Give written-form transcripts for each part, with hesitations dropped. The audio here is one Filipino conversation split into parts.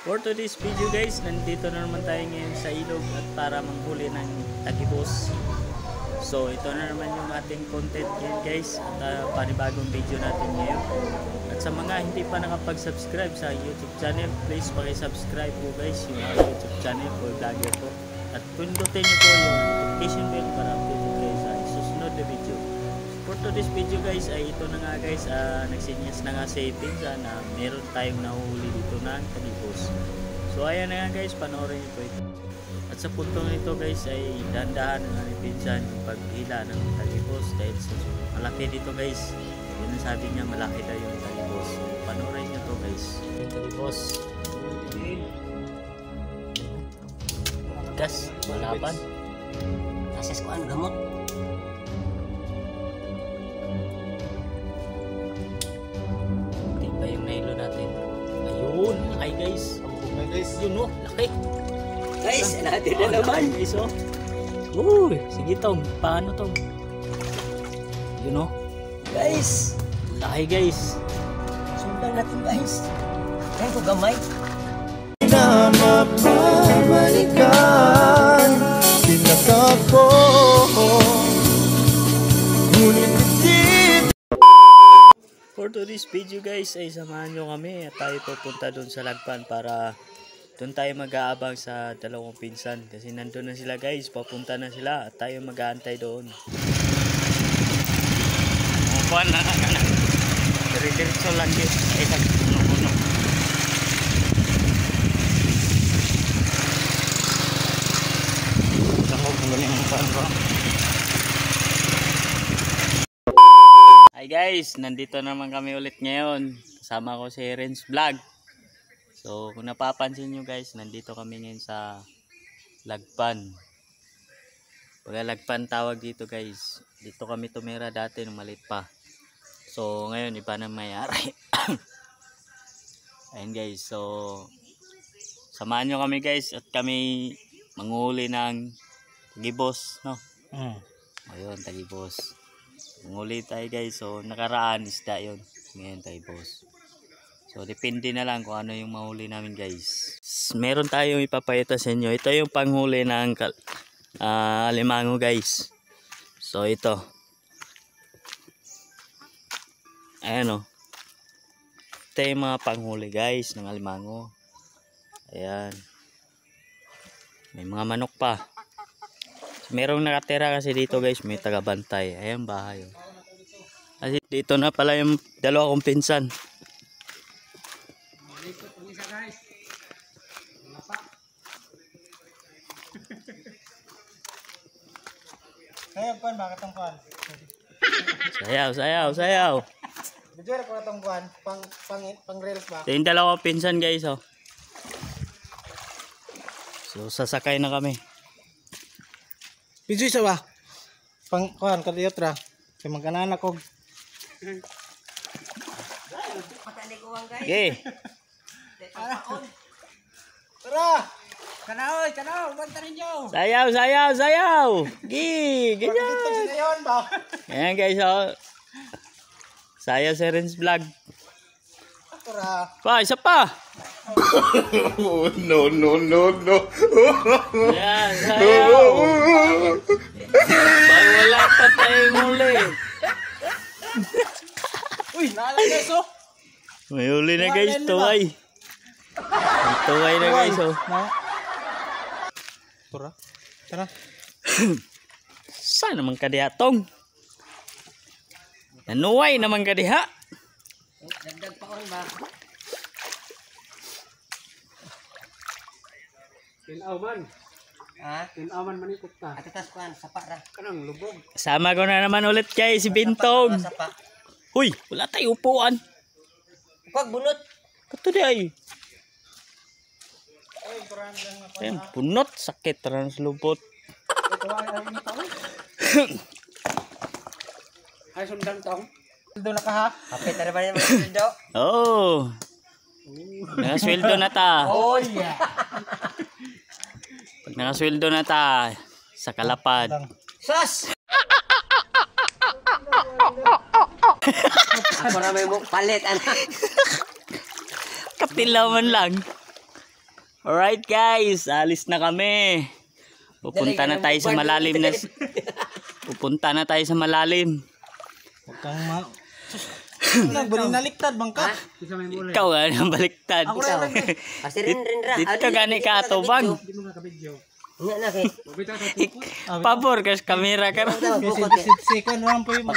For today's video guys, nandito na naman tayo ngayon sa ilog at para manghuli ng tagibos. So ito na naman yung ating content ngayon guys at panibagong video natin ngayon. At sa mga hindi pa nakapag-subscribe sa YouTube channel, please paki-subscribe po guys yung YouTube channel ko, vlogger ko. At pindutin nyo po yung notification bell para updated kayo sa susunod na video. For today's video guys ay ito na nga guys, nagsinyas na nga sa Pinsan na meron tayong nahuhuli dito ng tagibos. So ayan na nga guys, panoorin nyo po ito. At sa puntong ito guys ay dandahan ng Pinsan yung paghila ng tagibos dahil malaki dito guys. Yun ang sabi niya, malaki daw yung tagibos. So panoorin nyo to guys. Yung tagibos. Gas, malapan. Ases ko ang gamot. Hindi pa yung nailo natin. Ayun, laki guys. Ay guys, Yun oh, laki. guys, natin na naman. Guys oh. Uy, sige tong, paano tong? Yun oh. Guys, Laki guys. sundan natin guys. Ay ko gamay. Na mapabalikan pinaka ko ngunit hindi. For today's video guys ay samahan nyo kami at tayo pupunta doon sa Lagpan para doon tayo mag-aabang sa dalawang pinsan kasi nandun na sila guys, papunta na sila at tayo mag-aantay doon. Buwan na dire-diretso lang guys ay puno-puno. Hi guys, nandito naman kami ulit ngayon. Kasama ko si Renz Vlog. So kung napapansin nyo guys, nandito kami ngayon sa Lagpan. Pag Lagpan tawag dito guys. Dito kami tumira dati nung maliit pa. So ngayon iba na mayari. Ayun guys, so samahan nyo kami guys at kami manghuli ng tagibos, no? Ayun, tagibos. Manghuli tayo guys. So nakaraan isda yun. Ngayon tagibos. So depende na lang kung ano yung mahuli namin guys. Meron tayong ipapayata sa inyo. Ito yung panghuli ng alimango guys. So ito. Ayan o. Ito yung mga panghuli guys ng alimango. Ayan. May mga manok pa. Merong nakatira kasi dito guys, may tagabantay. Ayan bahay. Kasi dito na pala yung dalawa kong pinsan. Sayaw kuan bakit tong kuan? Sayaw. Bidyo ko tong kuan pang reels ba? Ito yung dalawa kong pinsan guys oh. So sasakay na kami. Bidyo sa ba? Pang kuan kaliyot ra. Kay magkanana ko. Patali ko ang guys. Okay. Tara! Kanaoy, banta ninyo. Sayaw. Gi, ganyan. Dito sila yon ba? Ayan guys oh. Sayaw si Renz Vlog. Tara. Pa, isa pa. Oh, no. Ayan, sayaw. Ay, wala pa tayong huli. Uy, naalala guys oh. May huli na guys, tuway. May tuway na guys oh. Tara. Saan naman kadiha tong? Nanuway naman kadiha. Dagdag pa on ba? Tinawan. Ha? Tinawan manikot ta. Ato tas kuan sapa ra. Kanang lubog. Sama ko na naman ulit guys, si Bintong. Sapa. Huy, wala tayo upuan. Pag bunot. Kato di ay. Ayan, punot, sakit, translupot. Ay sundan tong. Doon na ka ha. Kapit na naman yung mga Oh. Nakasweldo na ta. Oh yeah. Pag nakasweldo na ta, sa kalapad. Sus! Ako na may palit, anak. Kaptilawan lang. Alright guys, alis na kami. Pupunta na tayo sa malalim na... Pupunta na tayo sa malalim. Huwag kang naliktad bang ka? Ikaw nga nang baliktad. Ako rin lang. Kasi rin ra. Dito gani ka atubang. Nga na kay. Pabor kas kamera ka. Second round po yung...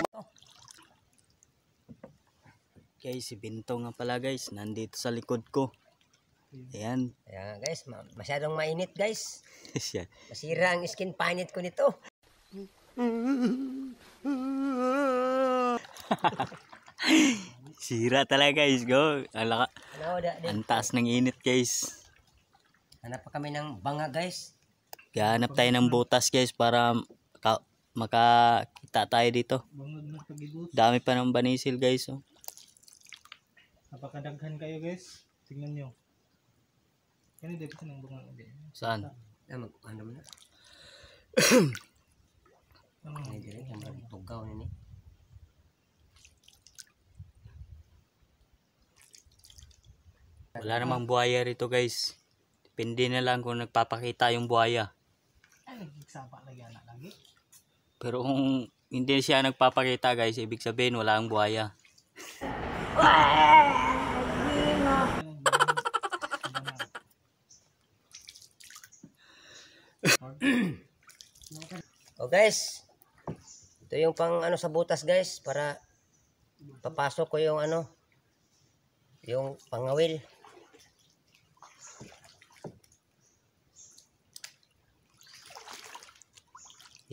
Guys, si Binto nga pala guys, nandito sa likod ko. Ayan. Ayan guys, masyadong mainit guys. Siya. Masira ang skin panit ko nito. Sira talaga guys, go. Ano, Ang taas ng init guys. hanap pa kami ng banga guys. Gahanap tayo ng butas guys para makakita tayo dito. Bangag na pag-ibus. Dami pa ng banisil guys. Oh. Napakadaghan kayo guys. Tingnan nyo. Kaya dito sa nang bangag. Saan? Ano mo na? Ay, dire kamang tugaw nini. Wala namang buhaya rito guys. Depende na lang kung nagpapakita yung buhaya. Ay, nagsapa lagi anak lagi. Pero kung hindi siya nagpapakita guys, ibig sabihin wala ang buhaya. Oh guys. Ito yung pang ano sa butas guys para papasok ko yung ano yung pangawil.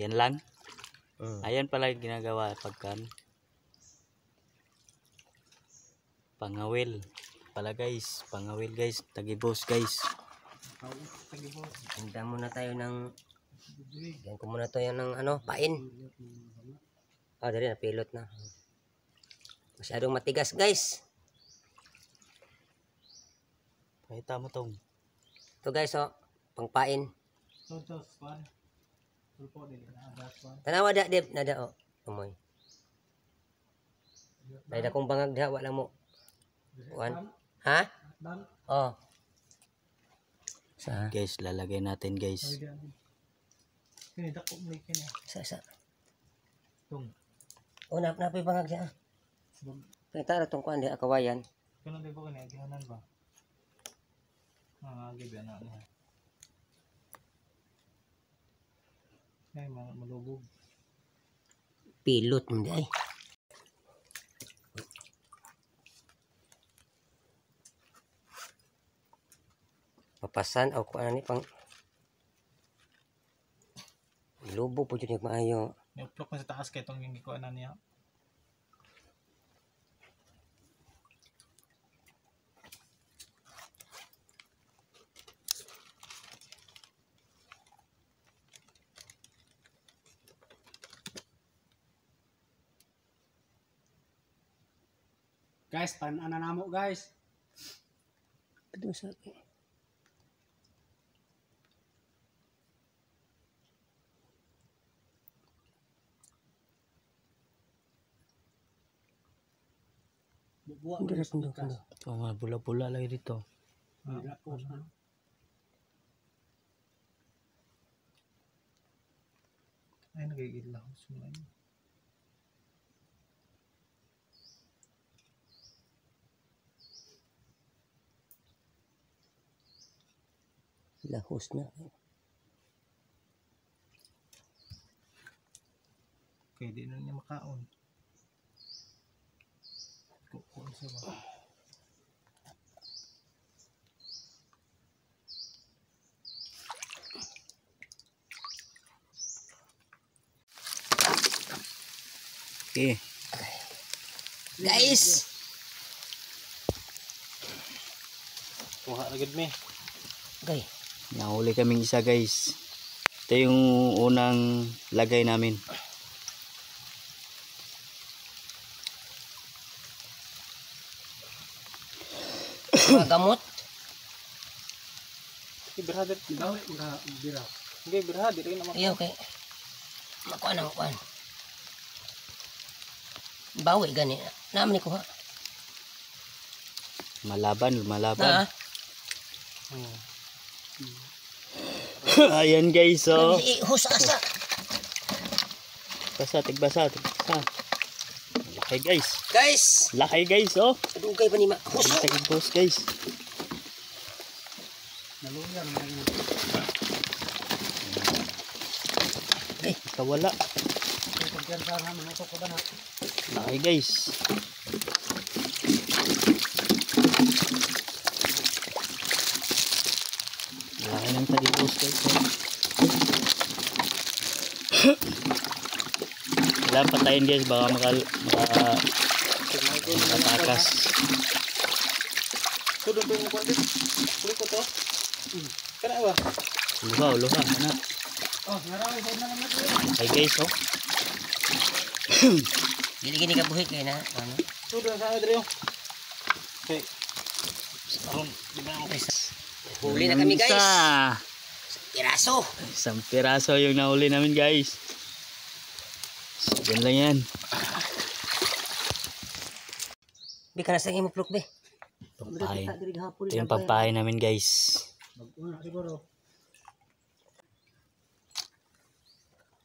Yan lang. Ayan pala yung ginagawa pagkan pangawil pala guys, pangawil guys, tagibos guys. Handa muna tayo ng yan ko muna to yan ng ano, pain. Dali na pilot na. Masyadong matigas guys. Pakita mo tong. Ito guys oh, pangpain. So, squad. Pulpo dili na agas one. Tanawa da dib nada oh. Tumoy. Dahil akong bangag diha wala mo. One. Ha? Dan. Oh. Sa Guys, lalagay natin guys. Kini dako mo kini. sa. Tung. Oh, napay bangag siya. Kita ra tong kuan di akawayan. Kuno di ba kani gihanan ba? Gibi anak niya. Ay, malubog. Pilot mo di ay. Papasan o kung ano ni pang lubo po dyan yung maayo. Yung-plok mo sa taas kaya itong yung ikuha na niya. Guys, pan-ana namo guys. Aduh sa Buwa Hindi na pundo. Oh, mga bula-bula lagi dito. Ay, nagigil lang. Sumay. Lahos na. Okay, di na niya makaon. Kukuha siya ba? Okay. Guys! Kuha agad me. Okay. Nahuli kaming isa guys. Ito yung unang lagay namin. Mga gamot. Ibirhadir. Daw mga bira. Hindi, ibirhadir. Ay, naman. Iya, okay. Makuha na, makuha. Bawi gani. Naman ni kuha. Malaban, malaban. Na. Ayan guys, oh. Husasa. Tigbasa. Laki guys. Guys, Laki guys, oh. dugay pa ni ma. Huso. Tagibos guys. Naluya naman yun. Kawala. Kung pagkansa na, manutok ko ba na? Laki guys. Laki ng tagibos guys, oh. Wala patayin guys, baka makatakas. Tudong to yung kondit. Kulit ko to. Kana ba? Luha, ano? Oh, narawin sa na naman. Ay guys, oh. Gini-gini ka buhik kayo na. Ano? Tudong sa Adrio. Okay. Huli na kami guys. Isa. Piraso. Isang piraso yung nahuli namin guys. Yan lang yan. Di ka na sa imo pluk be. Pampain. Ito yung pampain namin guys. Mag-una siguro.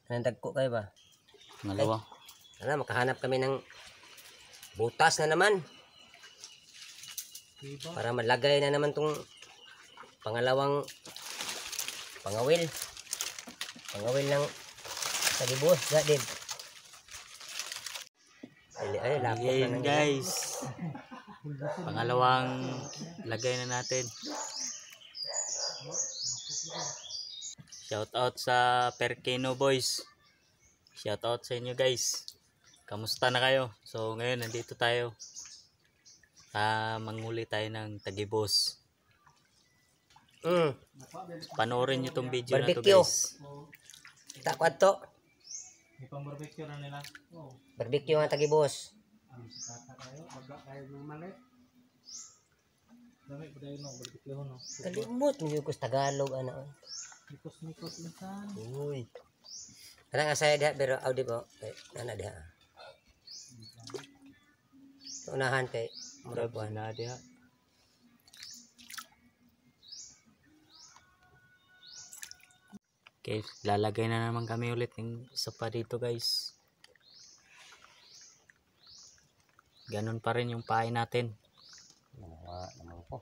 Nandag ko kayo ba? Malawa. Sana makahanap kami ng butas na naman. Para malagay na naman tong pangalawang pangawil. Pangawil ng tagibos. Gadid. Ay, lapot na Ayan ng guys. Pangalawang lagay na natin. Shout out sa Perkino boys. Shout out sa inyo guys. Kamusta na kayo? So ngayon nandito tayo. Manghuli tayo ng tagibos. Panoorin nyo tong video na to Barbecue. guys. Takwad to. May pang-barbecue na nila. Barbecue ang tagibos. Baga kayo ng mali. Dami pa tayo no, barbecue no. Kalimot. Hindi ko sa Tagalog. Ano. Nikos minsan. Uy. Ano nga saya diha pero audi po. Ano diha. Unahan kay Murabuan na diha. Okay, lalagay na naman kami ulit ng isa pa dito guys. Ganon pa rin yung pain natin. naman po.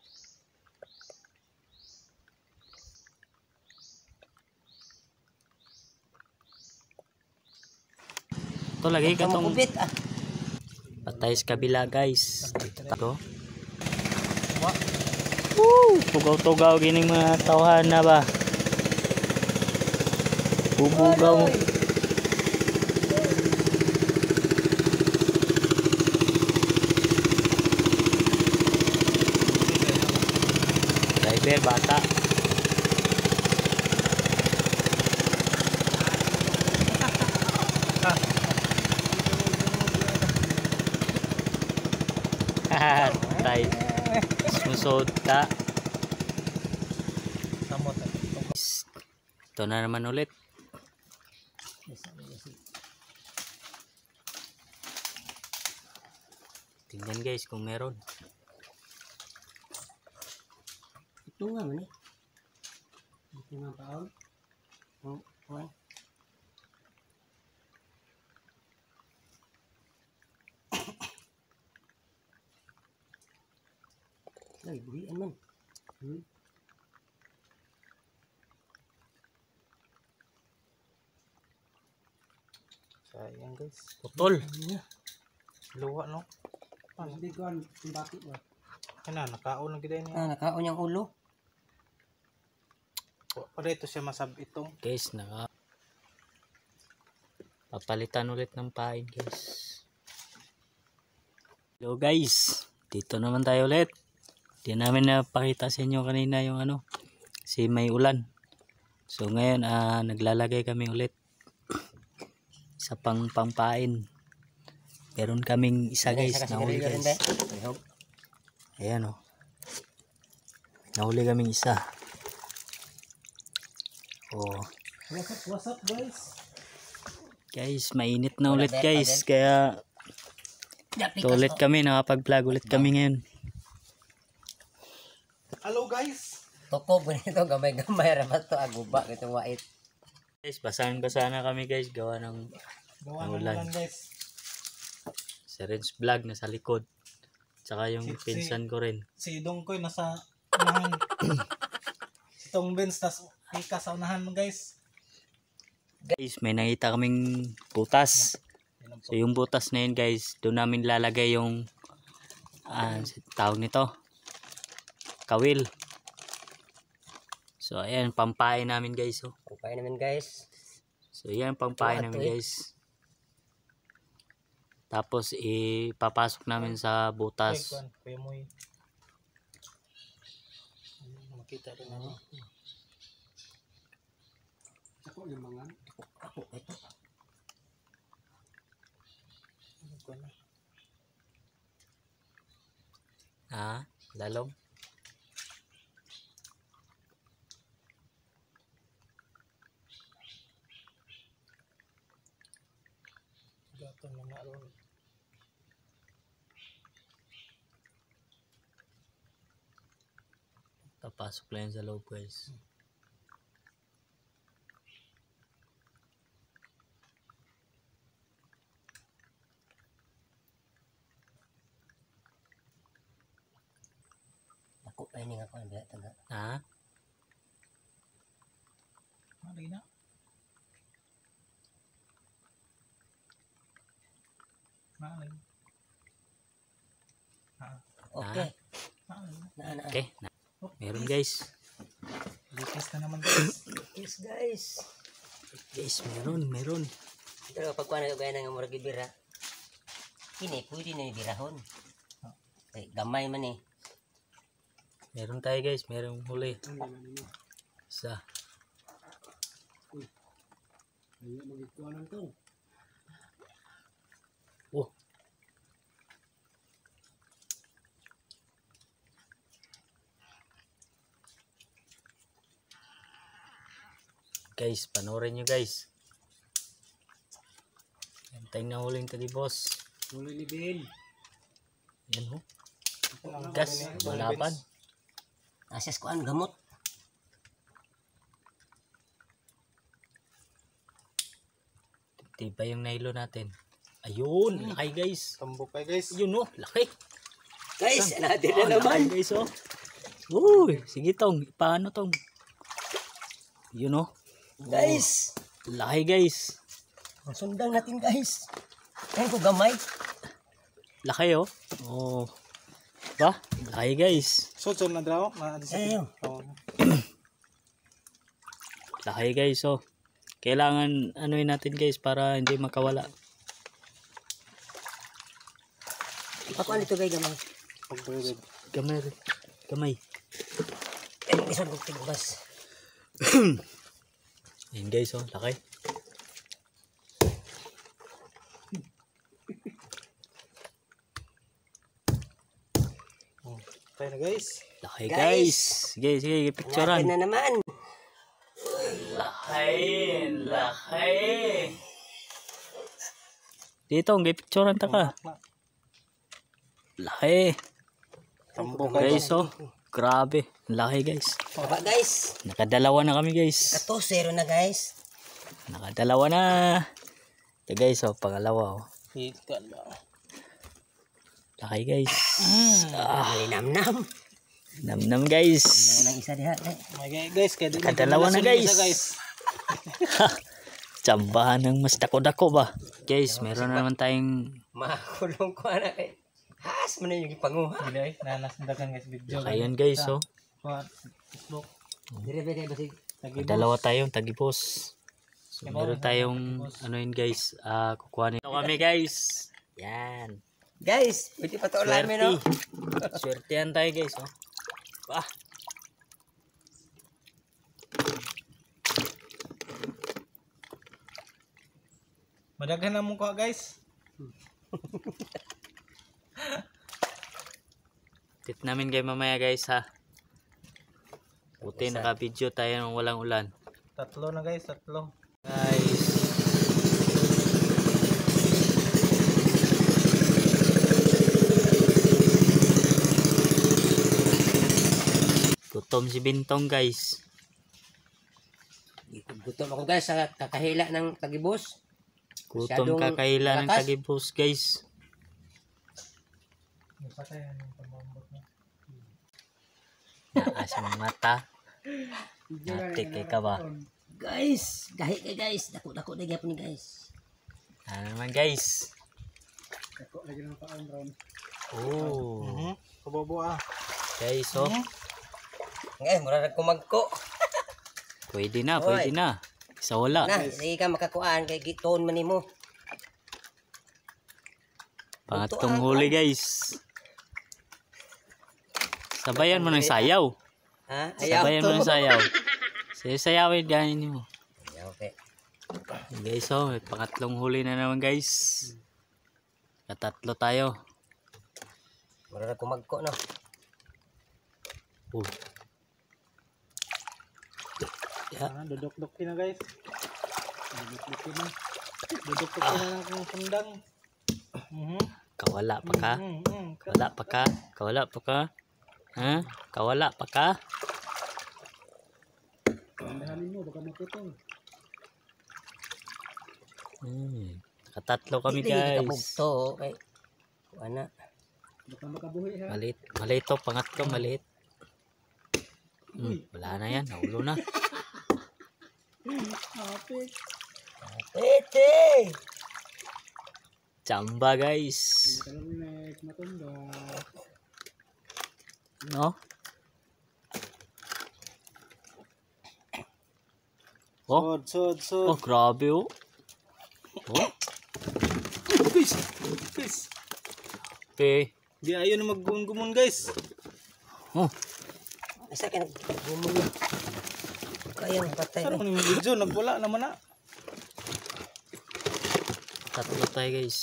Ito lagay ka tong Kubit ah. patay sa kabila guys. Ito. Woo! Tugaw-tugaw gining mga tawhan na ba? Bubugaw mo. Driver, bata. Tay. Susod ka. Ito na naman ulit. Tingnan guys kung meron. Ito nga man eh. Ito nga taon. Oh, kuwan. Ay, buhian man. Sayang guys. Putol. Luwa no. Hindi ko ang bati ba. Kana nakaon lang gid ni. Nakaon yung ulo. Para ito siya masab itong. Guys, papalitan ulit ng pain guys. Hello guys. Dito naman tayo ulit. Di namin napakita sa inyo kanina yung si may ulan. So ngayon naglalagay kami ulit sa pampain. Meron kaming isa guys, nahuli guys. Ayan o. Nahuli kaming isa. Oh. What's up guys? Guys, mainit na ulit guys. Kaya ito ulit kami, nakapag-vlog ulit kami ngayon. Hello guys. Tukob ganito gamay-gamay ra ba to aguba kitong wait. Guys, basahan-basahan na kami guys. Gawa ng Gawa ng ulan. ulan guys. si Renz Vlog na sa likod. Tsaka yung Si- pinsan ko rin. Si Dongkoy nasa unahan. Si Tong Benz tas Ika sa unahan mo guys. Guys, may nakita kaming butas. So yung butas na yun guys, doon namin lalagay yung tawag nito, kawil. So ayan, pampain namin guys. Oh. Upay naman guys. So yan, pampain Ito, namin ito, guys. Tapos ipapasok namin sa butas. Kuya Moy. Makita rin ako. Ako yung mga. Lalong. Gato na naroon. Papasok lang yan sa loob guys. Ako pa ini ako ang taga. Ha? Malay na. Malay. Okay. Malay. Na. Okay. Meron guys. Likas na naman guys. Yes guys. Guys, meron. Pero pag kuha na gaya ng murag bira. Kini pwede na ibirahon. Ay, gamay man eh. Meron tayo guys, merong huli. Isa. Ayaw magikuha ng to. Oh. Guys, panoorin nyo guys. Antay na huling tali boss. Huli ni Ben. Yan ho. Gas, malaban. Asas ko ang gamot. Tiba yung nailo natin. Ayun, laki guys. Tambok kayo guys. Yun oh, laki. Guys, natin na naman. Laki guys oh. Uy, sige tong, paano tong? Yun oh. Guys, Laki guys. sundang natin guys. Ayun ko gamay. Laki oh. Oh. Ba? Laki guys. Sud na draw na Ayun. Laki guys oh. Kailangan anuin natin guys para hindi makawala. Ako ano ito guys gamay. Pagburid. Gamay. Gamay. Isang ko tigbas. Ayun guys oh, laki. Tayo na guys. Laki guys. Sige, picturean. Natin na naman. Laki. Dito, picturean ta ka. Laki. Tambok kayo. Guys oh, grabe. Laki guys. Baba guys. Nakadalawa na kami guys. 2-0 na guys. Nakadalawa na. Ito guys oh, pangalawa oh. Ika na. Laki guys. Ay, nam-nam. Namnam guys. Nang isa diha. Okay guys, kaya di Nakadalawa na nagkamalas guys. yung Tsambahan ng mas dako-dako ba? Guys, meron na naman tayong Makulong ko na kay. Haas mo na yung ipanguha. Gilay, nanasundagan guys video. ayan guys oh. Kuha, Facebook. Dire dire basig. Tagibos. Dalawa tayong tagipos. So, meron tayong ano yun guys, kukuhanin. Ito kami guys. Yan. Guys, pwede pa to ulamin no. Swertehan tayo guys oh. Bah. Madaghan na mo ko guys. Tip namin kayo mamaya guys ha. Buti naka-video tayo ng walang ulan. Tatlo na guys, tatlo. Guys. Gutom Gutom si Bintong guys. Gutom ako guys sa kakahila ng tagibos. Gutom Masyadong kakaila ng malakas. tagibos guys. Patay ang pamambot mo. Naas ang mata. Natik kay ka ba? Guys, gahi kay guys. Dako-dako na gyapon ni guys. Ano naman guys? Ako lagi ng paon ron. Oh. Kabobo ah. Guys, oh. Guys, mura na kumagko. Pwede na. Isa wala. Na, hindi ka makakuan kay gitoon man nimo. Pangatong huli guys. Sabayan mo ng sayaw. Ha? Ayaw. Sabayan mo ng sayaw. Sayawin dyan mo. Ayaw, okay. Guys, oh, may pangatlong huli na naman guys. Katatlo tayo. Mura na kumagko no. Oh. Duduk-dukin na guys. Duduk-dukin na. Duduk-dukin na lang kung sundang. Kawala pa ka? Kawala pa ka? Kawala pa ka? Ha? Kawala pa ka? Tandahanin mo, baka maputol. Katatlo kami Hindi guys. kabugto kay ana. Baka makabuhi ha. Maliit to, pangatlo maliit. Wala na yan, naulo na. Tete. Chamba guys. Kalunek, matumba. No? Oh, Sod. oh grabe oh. Oh, Fish. pe. Di ayaw na maggumon guys. Oh, Asa ka nagumon na. Kaya patay Ano na. ni video nagwala naman na. tatlo tayo guys.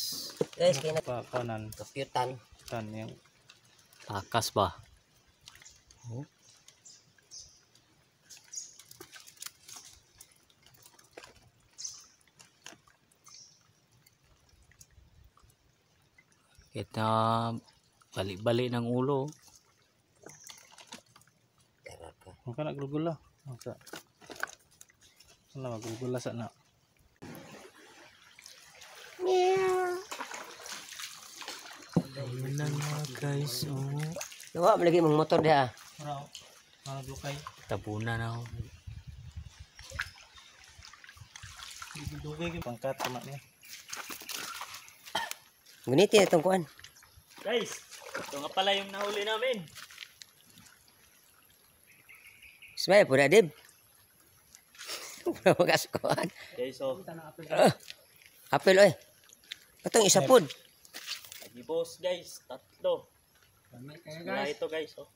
Guys, kaya Kanan nagkapyutan. kan yang Takas ba? Oh. Kita balik-balik ng ulo. Karaka. maka nak gulgula. Maka. Sana gulgula sana. Ayun na nga guys. Oh. Nawa malagi mong motor dia. Ano dukay. Tabunan na ako. Dugay pangkat sama ni. Guniti na itong kuan. Guys, ito nga pala yung nahuli namin. Smile po na, Dib. Wala magkasukuan. Guys, oh. Apel, oy. Itong isa pod. Tagibos guys, tatlo. Kamay kaya Wala guys. ito guys, oh.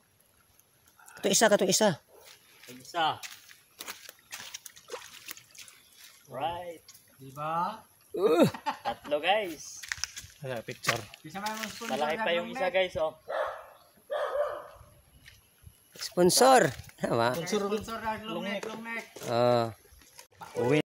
Itong isa, katong isa. Isa. Right. Diba? Tatlo guys. Ada picture. Bisa may mga sponsor. Malaki pa yung isa guys, oh. Sponsor. Tama. Sponsor na long neck. Oh. Uwi